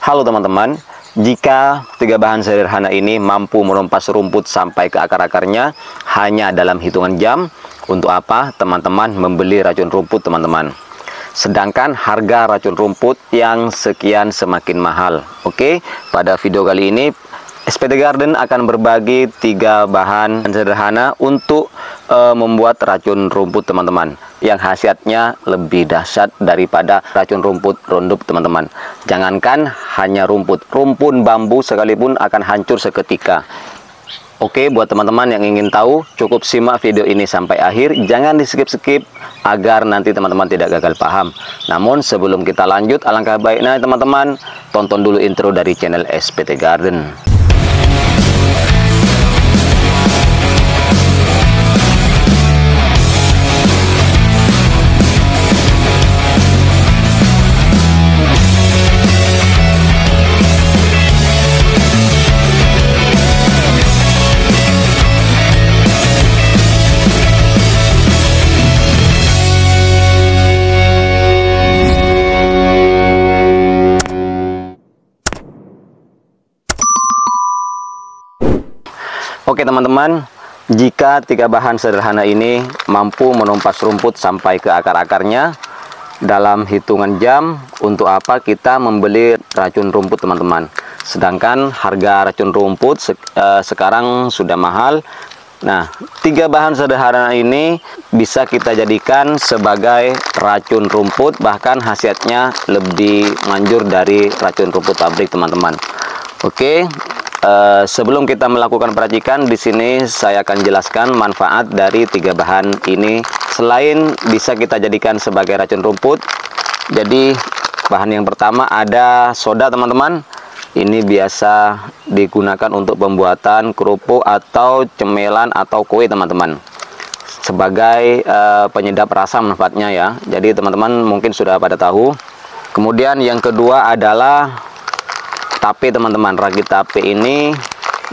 Halo teman-teman, jika 3 bahan sederhana ini mampu merumpas rumput sampai ke akar-akarnya hanya dalam hitungan jam, untuk apa teman-teman membeli racun rumput teman-teman? Sedangkan harga racun rumput yang sekian semakin mahal. Oke, pada video kali ini SPT Garden akan berbagi 3 bahan sederhana untuk membuat racun rumput teman-teman, yang khasiatnya lebih dahsyat daripada racun rumput Roundup teman-teman. Jangankan hanya rumput, rumpun bambu sekalipun akan hancur seketika. Oke, buat teman-teman yang ingin tahu, cukup simak video ini sampai akhir, jangan di skip-skip agar nanti teman-teman tidak gagal paham. Namun sebelum kita lanjut, alangkah baiknya teman-teman tonton dulu intro dari channel SPT Garden. Oke teman-teman, jika 3 bahan sederhana ini mampu menumpas rumput sampai ke akar-akarnya dalam hitungan jam, untuk apa kita membeli racun rumput teman-teman? Sedangkan harga racun rumput sekarang sudah mahal. Nah, 3 bahan sederhana ini bisa kita jadikan sebagai racun rumput, bahkan khasiatnya lebih manjur dari racun rumput pabrik teman-teman. Oke. Sebelum kita melakukan peracikan, di sini saya akan jelaskan manfaat dari 3 bahan ini. Selain bisa kita jadikan sebagai racun rumput, jadi bahan yang pertama ada soda teman-teman. Ini biasa digunakan untuk pembuatan kerupuk atau cemilan atau kue teman-teman, sebagai penyedap rasa manfaatnya ya. Jadi teman-teman mungkin sudah pada tahu. Kemudian yang kedua adalah tape teman-teman. Ragi tape ini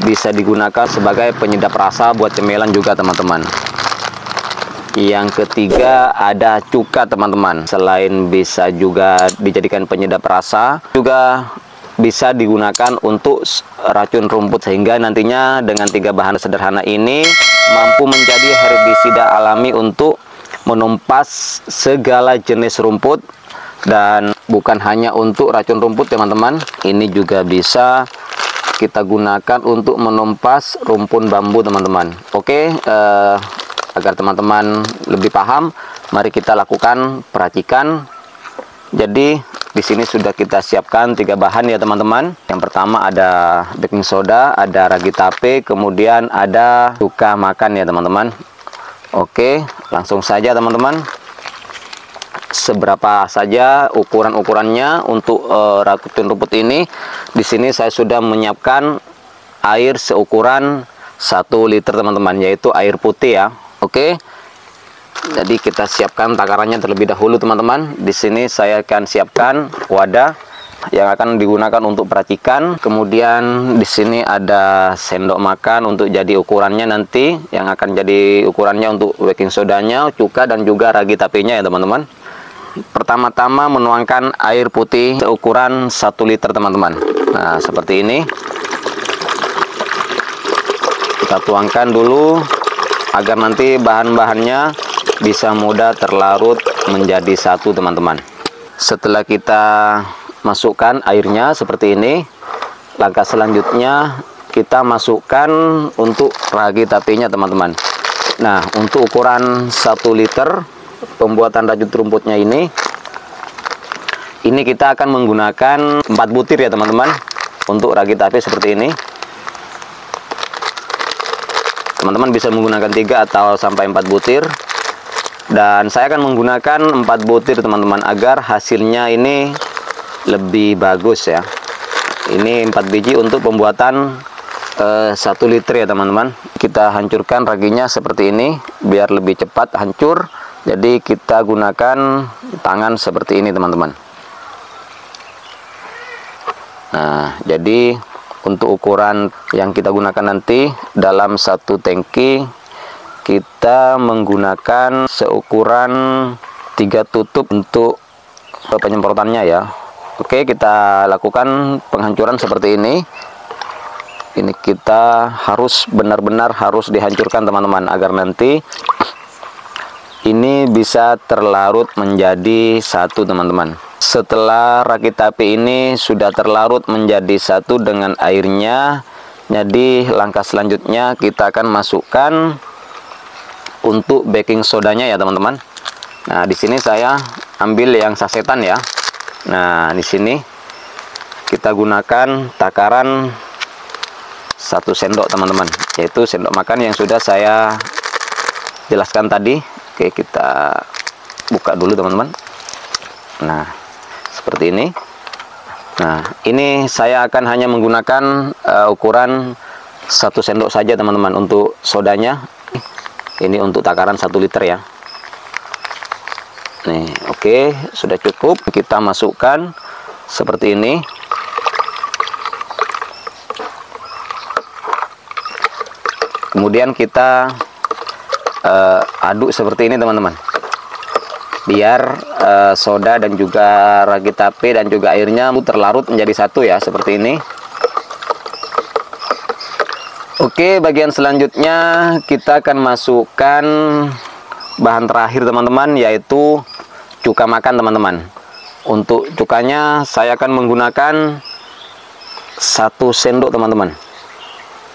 bisa digunakan sebagai penyedap rasa buat cemilan juga teman-teman. Yang ketiga ada cuka teman-teman. Selain bisa juga dijadikan penyedap rasa, juga bisa digunakan untuk racun rumput, sehingga nantinya dengan 3 bahan sederhana ini mampu menjadi herbisida alami untuk menumpas segala jenis rumput. Dan bukan hanya untuk racun rumput teman-teman, ini juga bisa kita gunakan untuk menumpas rumpun bambu teman-teman. Oke, agar teman-teman lebih paham, mari kita lakukan peracikan. Jadi di sini sudah kita siapkan 3 bahan ya teman-teman. Yang pertama ada baking soda, ada ragi tape, kemudian ada cuka makan ya teman-teman. Oke, langsung saja teman-teman. Seberapa saja ukurannya untuk racun rumput ini? Di sini saya sudah menyiapkan air seukuran 1 liter teman-teman, yaitu air putih ya. Oke, jadi kita siapkan takarannya terlebih dahulu teman-teman. Di sini saya akan siapkan wadah yang akan digunakan untuk peracikan. Kemudian di sini ada sendok makan untuk jadi ukurannya nanti, yang akan jadi ukurannya untuk baking sodanya, cuka dan juga ragi tapenya ya teman-teman. Pertama-tama menuangkan air putih seukuran 1 liter teman-teman. Nah, seperti ini. Kita tuangkan dulu agar nanti bahan-bahannya bisa mudah terlarut menjadi satu teman-teman. Setelah kita masukkan airnya seperti ini, langkah selanjutnya kita masukkan untuk ragi tapenya teman-teman. Nah, untuk ukuran 1 liter pembuatan racun rumputnya ini kita akan menggunakan 4 butir ya teman-teman. Untuk ragi tape seperti ini, teman-teman bisa menggunakan 3 atau sampai 4 butir, dan saya akan menggunakan 4 butir teman-teman, agar hasilnya ini lebih bagus ya. Ini 4 biji untuk pembuatan 1 liter ya teman-teman. Kita hancurkan raginya seperti ini biar lebih cepat hancur. Jadi kita gunakan tangan seperti ini teman-teman. Nah, jadi untuk ukuran yang kita gunakan nanti dalam 1 tangki, kita menggunakan seukuran 3 tutup untuk penyemprotannya ya. Oke, kita lakukan penghancuran seperti ini. Ini kita harus benar-benar harus dihancurkan teman-teman, agar nanti ini bisa terlarut menjadi satu teman-teman. Setelah rakit api ini sudah terlarut menjadi satu dengan airnya, jadi langkah selanjutnya kita akan masukkan untuk baking sodanya ya teman-teman. Nah, di sini saya ambil yang sasetan ya. Nah, di sini kita gunakan takaran 1 sendok teman-teman, yaitu sendok makan yang sudah saya jelaskan tadi. Oke, kita buka dulu teman-teman. Nah, seperti ini. Nah, ini saya akan hanya menggunakan ukuran 1 sendok saja teman-teman untuk sodanya. Ini untuk takaran 1 liter ya. Nih, oke, sudah cukup. Kita masukkan seperti ini. Kemudian kita aduk seperti ini teman-teman, biar soda dan juga ragi tape dan juga airnya terlarut menjadi satu ya, seperti ini. Oke, bagian selanjutnya kita akan masukkan bahan terakhir teman-teman, yaitu cuka makan teman-teman. Untuk cukanya saya akan menggunakan 1 sendok teman-teman.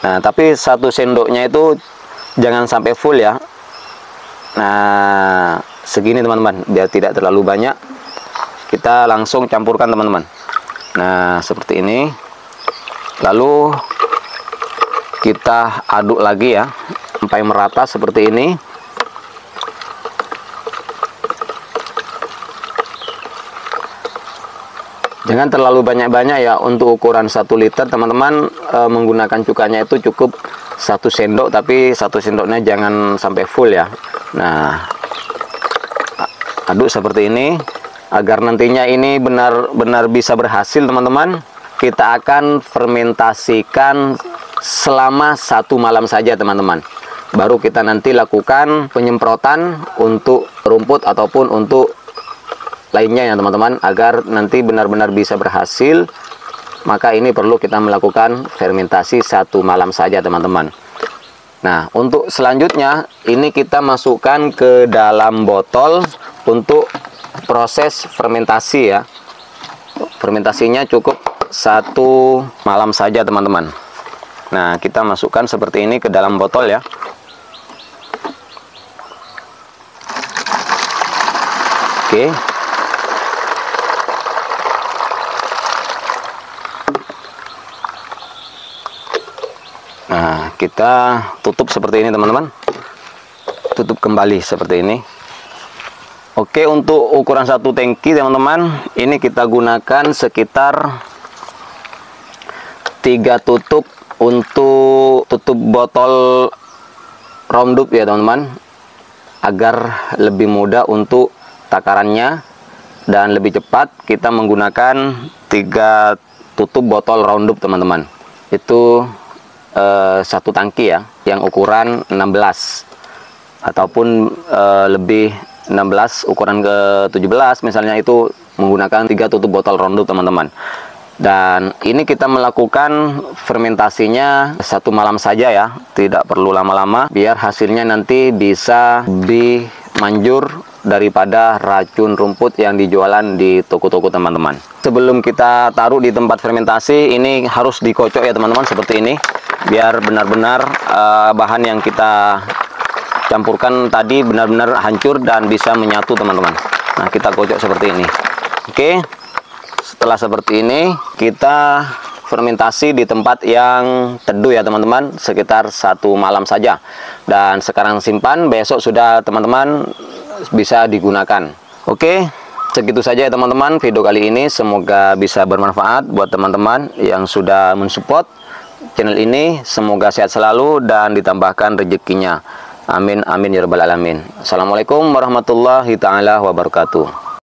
Nah, tapi 1 sendoknya itu jangan sampai full ya. Nah, segini teman-teman, biar tidak terlalu banyak. Kita langsung campurkan teman-teman. Nah, seperti ini. Lalu kita aduk lagi ya, sampai merata seperti ini. Jangan terlalu banyak-banyak ya. Untuk ukuran 1 liter teman-teman, menggunakan cukanya itu cukup 1 sendok, tapi 1 sendoknya jangan sampai full ya. Nah, aduk seperti ini agar nantinya ini benar-benar bisa berhasil teman-teman. Kita akan fermentasikan selama 1 malam saja teman-teman. Baru kita nanti lakukan penyemprotan untuk rumput ataupun untuk lainnya ya teman-teman, agar nanti benar-benar bisa berhasil. Maka ini perlu kita melakukan fermentasi 1 malam saja teman-teman. Nah, untuk selanjutnya ini kita masukkan ke dalam botol untuk proses fermentasi ya. Fermentasinya cukup 1 malam saja teman-teman. Nah, kita masukkan seperti ini ke dalam botol ya. Oke. Nah, kita tutup seperti ini teman-teman. Tutup kembali seperti ini. Oke, untuk ukuran 1 tangki teman-teman, ini kita gunakan sekitar 3 tutup untuk tutup botol roundup ya teman-teman, agar lebih mudah untuk takarannya dan lebih cepat. Kita menggunakan 3 tutup botol roundup teman-teman. Itu 1 tangki ya, yang ukuran 16 ataupun lebih 16 ukuran ke 17 misalnya, itu menggunakan 3 tutup botol roundup teman-teman. Dan ini kita melakukan fermentasinya 1 malam saja ya, tidak perlu lama-lama, biar hasilnya nanti bisa lebih manjur daripada racun rumput yang dijualan di toko-toko teman-teman. Sebelum kita taruh di tempat fermentasi, ini harus dikocok ya teman-teman, seperti ini, biar benar-benar bahan yang kita campurkan tadi benar-benar hancur dan bisa menyatu teman-teman. Nah, kita kocok seperti ini. Oke, setelah seperti ini kita fermentasi di tempat yang teduh ya teman-teman, sekitar 1 malam saja. Dan sekarang simpan, besok sudah teman-teman bisa digunakan. Oke, segitu saja ya teman-teman video kali ini. Semoga bisa bermanfaat buat teman-teman yang sudah mensupport channel ini. Semoga sehat selalu dan ditambahkan rezekinya. Amin amin ya rabbal alamin. Assalamualaikum warahmatullahi taala wabarakatuh.